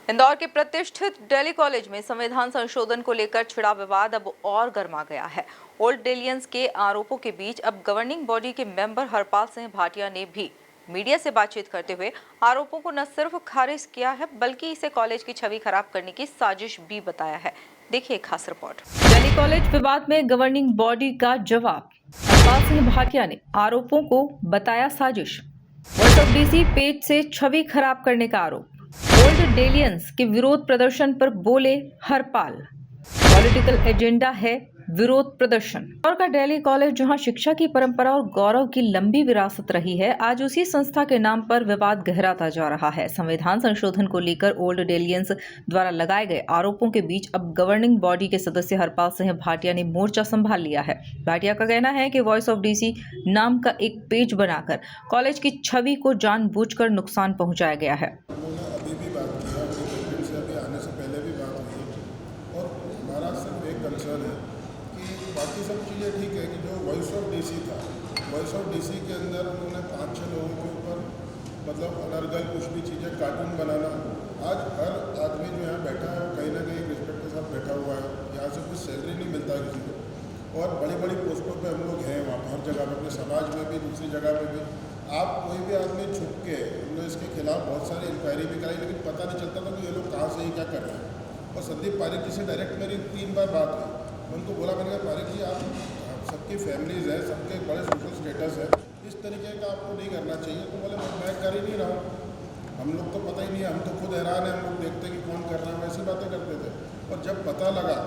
इंदौर के प्रतिष्ठित दिल्ली कॉलेज में संविधान संशोधन को लेकर छिड़ा विवाद अब और गर्मा गया है। ओल्ड डेलियंस के आरोपों के बीच अब गवर्निंग बॉडी के मेंबर हरपाल सिंह भाटिया ने भी मीडिया से बातचीत करते हुए आरोपों को न सिर्फ खारिज किया है बल्कि इसे कॉलेज की छवि खराब करने की साजिश भी बताया है। देखिए खास रिपोर्ट। दिल्ली कॉलेज विवाद में गवर्निंग बॉडी का जवाब। हरपाल सिंह भाटिया ने आरोपों को बताया साजिश। वॉइस ऑफ डीसी पेज से छवि खराब करने का आरोप। ओल्ड डेलियंस के विरोध प्रदर्शन पर बोले हरपाल, पॉलिटिकल एजेंडा है विरोध प्रदर्शन। इंदौर का दिल्ली कॉलेज जहां शिक्षा की परंपरा और गौरव की लंबी विरासत रही है, आज उसी संस्था के नाम पर विवाद गहराता जा रहा है। संविधान संशोधन को लेकर ओल्ड डेलियंस द्वारा लगाए गए आरोपों के बीच अब गवर्निंग बॉडी के सदस्य हरपाल सिंह भाटिया ने मोर्चा संभाल लिया है। भाटिया का कहना है कि वॉइस ऑफ डीसी नाम का एक पेज बनाकर कॉलेज की छवि को जानबूझकर नुकसान पहुंचाया गया है। अभी भी बात किया, प्रेसिडेंट से अभी आने से पहले भी बात हुई है और हमारा सिर्फ एक कंसर्न है कि बाकी सब चीज़ें ठीक है कि जो वॉइस ऑफ डीसी था, वॉइस ऑफ डीसी के अंदर उन्होंने 5-6 लोगों के ऊपर मतलब अनर्गल कुछ भी चीज़ें कार्टून बनाना। आज हर आदमी जो यहाँ बैठा है वो कहीं ना कहीं रिस्पेक्ट के साथ बैठा हुआ है। यहाँ से कुछ सैलरी नहीं मिलता किसी को और बड़ी बड़ी पोस्टों पे हम लोग हैं वहाँ पर, हर जगह पे, अपने समाज में भी, दूसरी जगह पे भी। आप कोई भी आदमी छुप के, हमने इसके खिलाफ बहुत सारी इंक्वायरी भी कराई लेकिन पता नहीं चलता था कि ये लोग कहाँ से ही क्या कर रहे हैं। और संदीप पारिक जी से डायरेक्ट मेरी 3 बार बात हुई। उनको बोला, मैंने कहा पारिक जी आप सबकी फैमिलीज़ है, सबके बड़े सोशल स्टेटस है, इस तरीके का आपको नहीं करना चाहिए। तो बोले मैं कर ही नहीं रहा हूँ, हम लोग तो पता ही नहीं है, हम तो खुद हैरान है, हम लोग देखते कि कौन कर रहा है, वैसी बातें करते थे। और जब पता लगा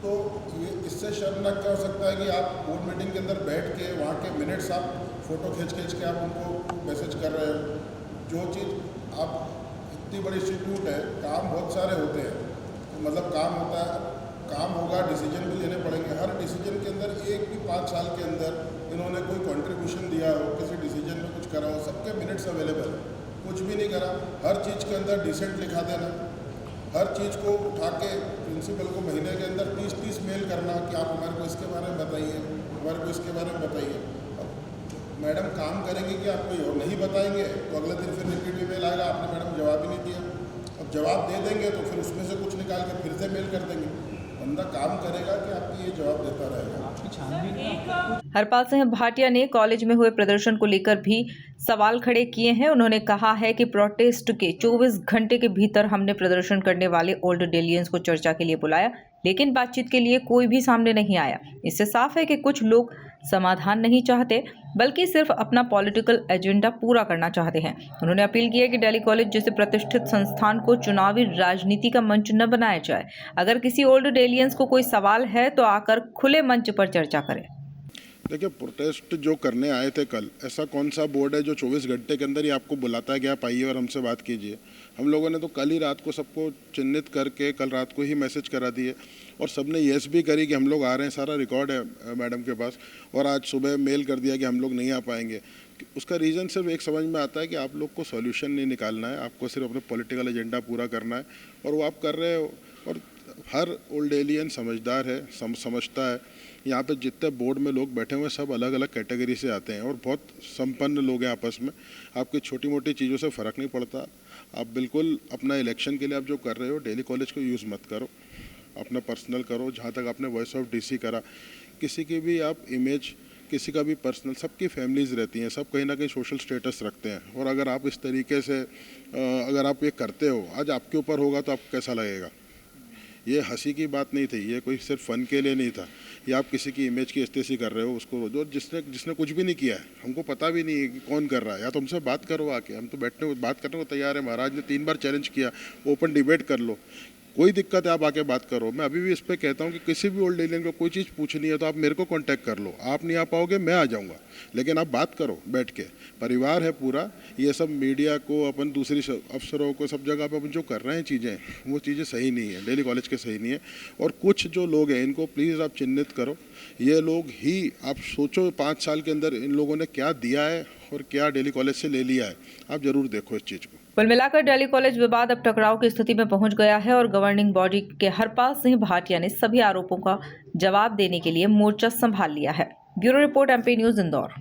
तो ये इससे शर्मनाक क्या हो सकता है कि आप बोर्ड मीटिंग के अंदर बैठ के वहाँ के मिनट्स आप फ़ोटो खींच के आप उनको मैसेज कर रहे हो। जो चीज़ आप, इतनी बड़ी इंस्टीट्यूट है, काम बहुत सारे होते हैं, तो मतलब काम होता है, काम होगा, डिसीजन भी लेने पड़ेंगे। हर डिसीजन के अंदर एक भी 5 साल के अंदर इन्होंने कोई कंट्रीब्यूशन दिया हो, किसी डिसीजन में कुछ करा हो, सबके मिनट्स अवेलेबल है। कुछ भी नहीं करा, हर चीज़ के अंदर डिसेंट लिखा देना, हर चीज़ को उठा के प्रिंसिपल को महीने के अंदर 30-30 मेल करना कि आप हमारे को इसके बारे में बताइए, हमारे को इसके बारे में बताइए। अब मैडम काम करेंगे कि आप कोई और नहीं बताएंगे तो अगले दिन फिर रिपीट मेल आएगा, आपने मैडम जवाब ही नहीं दिया। अब जवाब दे देंगे तो फिर उसमें से कुछ निकाल के फिर से मेल कर देंगे। बंदा काम करेगा कि आपकी ये जवाब देता रहेगा। हरपाल सिंह भाटिया ने कॉलेज में हुए प्रदर्शन को लेकर भी सवाल खड़े किए हैं। उन्होंने कहा है कि प्रोटेस्ट के 24 घंटे के भीतर हमने प्रदर्शन करने वाले ओल्ड डेलियंस को चर्चा के लिए बुलाया, लेकिन बातचीत के लिए कोई भी सामने नहीं आया। इससे साफ है कि कुछ लोग समाधान नहीं चाहते बल्कि सिर्फ अपना पॉलिटिकल एजेंडा पूरा करना चाहते हैं। उन्होंने अपील की है कि दिल्ली कॉलेज जैसे प्रतिष्ठित संस्थान को चुनावी राजनीति का मंच न बनाया जाए। अगर किसी ओल्ड डेलियंस को कोई सवाल है तो आकर खुले मंच पर चर्चा करें। देखिए, प्रोटेस्ट जो करने आए थे कल, ऐसा कौन सा बोर्ड है जो 24 घंटे के अंदर ही आपको बुलाता है कि आप आइए और हमसे बात कीजिए। हम लोगों ने तो कल ही रात को सबको चिन्हित करके कल रात को ही मैसेज करा दिए और सबने येस भी करी कि हम लोग आ रहे हैं, सारा रिकॉर्ड है मैडम के पास। और आज सुबह मेल कर दिया कि हम लोग नहीं आ पाएंगे। उसका रीज़न सिर्फ एक समझ में आता है कि आप लोग को सॉल्यूशन नहीं निकालना है, आपको सिर्फ अपने पॉलिटिकल एजेंडा पूरा करना है और वो आप कर रहे हो। और हर ओल्ड एलियन समझदार है, समझता है। यहाँ पे जितने बोर्ड में लोग बैठे हुए हैं सब अलग अलग कैटेगरी से आते हैं और बहुत संपन्न लोग हैं आपस में। आपकी छोटी मोटी चीज़ों से फ़र्क नहीं पड़ता। आप बिल्कुल अपना इलेक्शन के लिए आप जो कर रहे हो, दिल्ली कॉलेज को यूज़ मत करो, अपना पर्सनल करो। जहाँ तक आपने वॉइस ऑफ डीसी करा, किसी की भी आप इमेज, किसी का भी पर्सनल, सबकी फैमिलीज़ रहती हैं, सब कहीं ना कहीं सोशल स्टेटस रखते हैं। और अगर आप इस तरीके से अगर आप ये करते हो, आज आपके ऊपर होगा तो आपको कैसा लगेगा। ये हंसी की बात नहीं थी, ये कोई सिर्फ फ़न के लिए नहीं था। ये आप किसी की इमेज की इस्तेसी कर रहे हो उसको, जो जिसने कुछ भी नहीं किया है, हमको पता भी नहीं है कि कौन कर रहा है। या तो हमसे बात करो आके, हम तो बैठने को बात करने को तैयार है। महाराज ने 3 बार चैलेंज किया, ओपन डिबेट कर लो, कोई दिक्कत है आप आके बात करो। मैं अभी भी इस पर कहता हूँ कि किसी भी ओल्ड एलियन को कोई चीज़ पूछनी है तो आप मेरे को कांटेक्ट कर लो। आप नहीं आ पाओगे, मैं आ जाऊँगा, लेकिन आप बात करो बैठ के। परिवार है पूरा। ये सब मीडिया को, अपन दूसरी अफसरों को, सब जगह पे अपन जो कर रहे हैं चीज़ें, वो चीज़ें सही नहीं है, दिल्ली कॉलेज के सही नहीं है। और कुछ जो लोग हैं इनको प्लीज़ आप चिन्हित करो। ये लोग ही, आप सोचो 5 साल के अंदर इन लोगों ने क्या दिया है और क्या दिल्ली कॉलेज से ले लिया है। आप ज़रूर देखो इस चीज़ को। कुल मिलाकर दिल्ली कॉलेज विवाद अब टकराव की स्थिति में पहुंच गया है और गवर्निंग बॉडी के हरपाल सिंह भाटिया ने सभी आरोपों का जवाब देने के लिए मोर्चा संभाल लिया है। Bureau report, MP news, Indore.